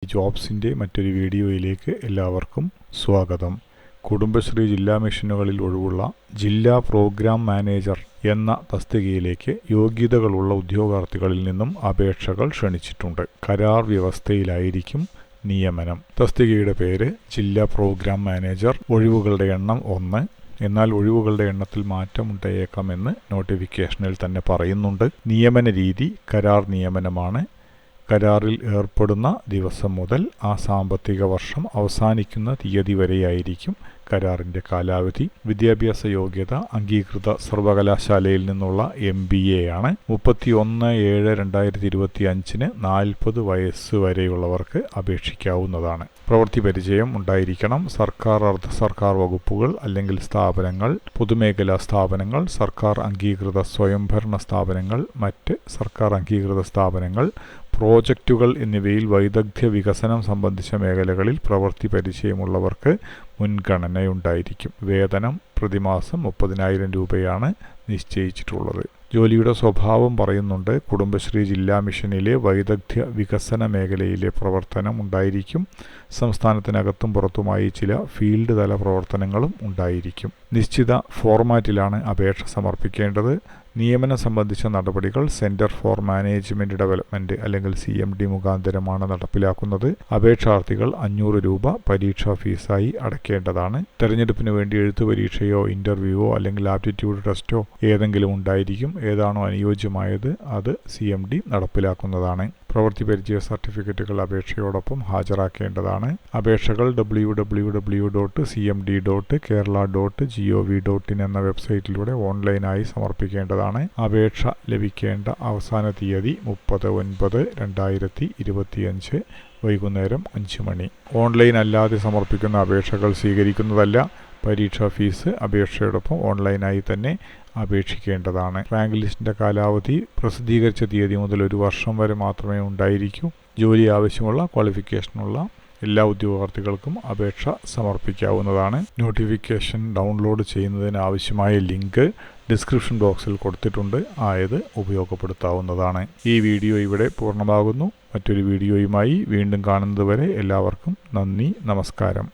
ജോബ്സിൻ്റെ മറ്റൊരു വീഡിയോയിലേക്ക് എല്ലാവർക്കും സ്വാഗതം. കുടുംബശ്രീ ജില്ലാ മിഷനുകളിൽ ഒഴിവുള്ള ജില്ലാ പ്രോഗ്രാം മാനേജർ എന്ന തസ്തികയിലേക്ക് യോഗ്യതകളുള്ള ഉദ്യോഗാർത്ഥികളിൽ നിന്നും അപേക്ഷകൾ ക്ഷണിച്ചിട്ടുണ്ട്. കരാർ വ്യവസ്ഥയിലായിരിക്കും നിയമനം. തസ്തികയുടെ പേര് ജില്ലാ പ്രോഗ്രാം മാനേജർ. ഒഴിവുകളുടെ എണ്ണം 1. എന്നാൽ ഒഴിവുകളുടെ എണ്ണത്തിൽ മാറ്റമുണ്ടായേക്കാമെന്ന് നോട്ടിഫിക്കേഷനിൽ തന്നെ പറയുന്നുണ്ട്. നിയമന രീതി കരാർ നിയമനമാണ്. കരാറിൽ ഏർപ്പെടുന്ന ദിവസം മുതൽ ആ സാമ്പത്തിക വർഷം അവസാനിക്കുന്ന തീയതി വരെയായിരിക്കും കരാറിൻ്റെ കാലാവധി. വിദ്യാഭ്യാസ യോഗ്യത അംഗീകൃത സർവകലാശാലയിൽ നിന്നുള്ള MBA ആണ്. 31/7/2025 40 വയസ്സ് വരെയുള്ളവർക്ക് അപേക്ഷിക്കാവുന്നതാണ്. പ്രവൃത്തി പരിചയം ഉണ്ടായിരിക്കണം. സർക്കാർ, അർദ്ധ സർക്കാർ വകുപ്പുകൾ അല്ലെങ്കിൽ സ്ഥാപനങ്ങൾ, പൊതുമേഖലാ സ്ഥാപനങ്ങൾ, സർക്കാർ അംഗീകൃത സ്വയംഭരണ സ്ഥാപനങ്ങൾ, മറ്റ് സർക്കാർ അംഗീകൃത സ്ഥാപനങ്ങൾ, പ്രോജക്റ്റുകൾ എന്നിവയിൽ വൈദഗ്ധ്യ വികസനം സംബന്ധിച്ച മേഖലകളിൽ പ്രവൃത്തി പരിചയമുള്ളവർക്ക് മുൻഗണനയുണ്ടായിരിക്കും. വേതനം പ്രതിമാസം 30,000 രൂപയാണ് നിശ്ചയിച്ചിട്ടുള്ളത്. ജോലിയുടെ സ്വഭാവം പറയുന്നുണ്ട്. കുടുംബശ്രീ ജില്ലാ മിഷനിലെ വൈദഗ്ധ്യ വികസന മേഖലയിലെ പ്രവർത്തനം ഉണ്ടായിരിക്കും. സംസ്ഥാനത്തിനകത്തും പുറത്തുമായി ചില ഫീൽഡ് തല പ്രവർത്തനങ്ങളും ഉണ്ടായിരിക്കും. നിശ്ചിത ഫോർമാറ്റിലാണ് അപേക്ഷ സമർപ്പിക്കേണ്ടത്. നിയമനം സംബന്ധിച്ച നടപടികൾ സെന്റർ ഫോർ മാനേജ്മെന്റ് ഡെവലപ്മെന്റ് അല്ലെങ്കിൽ CMD മുഖാന്തരമാണ് നടപ്പിലാക്കുന്നത്. അപേക്ഷാർത്ഥികൾ 500 രൂപ പരീക്ഷാ ഫീസായി അടയ്ക്കേണ്ടതാണ്. തെരഞ്ഞെടുപ്പിന് വേണ്ടി എഴുത്തു പരീക്ഷയോ ഇന്റർവ്യൂവോ അല്ലെങ്കിൽ ആപ്റ്റിറ്റ്യൂഡ് ടെസ്റ്റോ ഏതെങ്കിലും ഉണ്ടായിരിക്കും. ഏതാണോ അനുയോജ്യമായത് അത് CMD നടപ്പിലാക്കുന്നതാണ്. പ്രവൃത്തി പരിചയ സർട്ടിഫിക്കറ്റുകൾ അപേക്ഷയോടൊപ്പം ഹാജരാക്കേണ്ടതാണ്. അപേക്ഷകൾ www.cmd.kerala.gov.in എന്ന വെബ്സൈറ്റിലൂടെ ഓൺലൈനായി സമർപ്പിക്കേണ്ടതാണ്. അപേക്ഷ ലഭിക്കേണ്ട അവസാന തീയതി 30/9/2025 വൈകുന്നേരം 5 മണി. ഓൺലൈൻ അല്ലാതെ സമർപ്പിക്കുന്ന അപേക്ഷകൾ സ്വീകരിക്കുന്നതല്ല. പരീക്ഷാ ഫീസ് അപേക്ഷയോടൊപ്പം ഓൺലൈനായി തന്നെ അപേക്ഷിക്കേണ്ടതാണ്. റാങ്ക് ലിസ്റ്റിൻ്റെ കാലാവധി പ്രസിദ്ധീകരിച്ച തീയതി മുതൽ 1 വർഷം വരെ മാത്രമേ ഉണ്ടായിരിക്കൂ. ജോലി ആവശ്യമുള്ള ക്വാളിഫിക്കേഷനുള്ള എല്ലാ ഉദ്യോഗാർത്ഥികൾക്കും അപേക്ഷ സമർപ്പിക്കാവുന്നതാണ്. നോട്ടിഫിക്കേഷൻ ഡൗൺലോഡ് ചെയ്യുന്നതിന് ആവശ്യമായ ലിങ്ക് ഡിസ്ക്രിപ്ഷൻ ബോക്സിൽ കൊടുത്തിട്ടുണ്ട്. ആയത് ഉപയോഗപ്പെടുത്താവുന്നതാണ്. ഈ വീഡിയോ ഇവിടെ പൂർണ്ണമാകുന്നു. മറ്റൊരു വീഡിയോയുമായി വീണ്ടും കാണുന്നതുവരെ എല്ലാവർക്കും നന്ദി, നമസ്കാരം.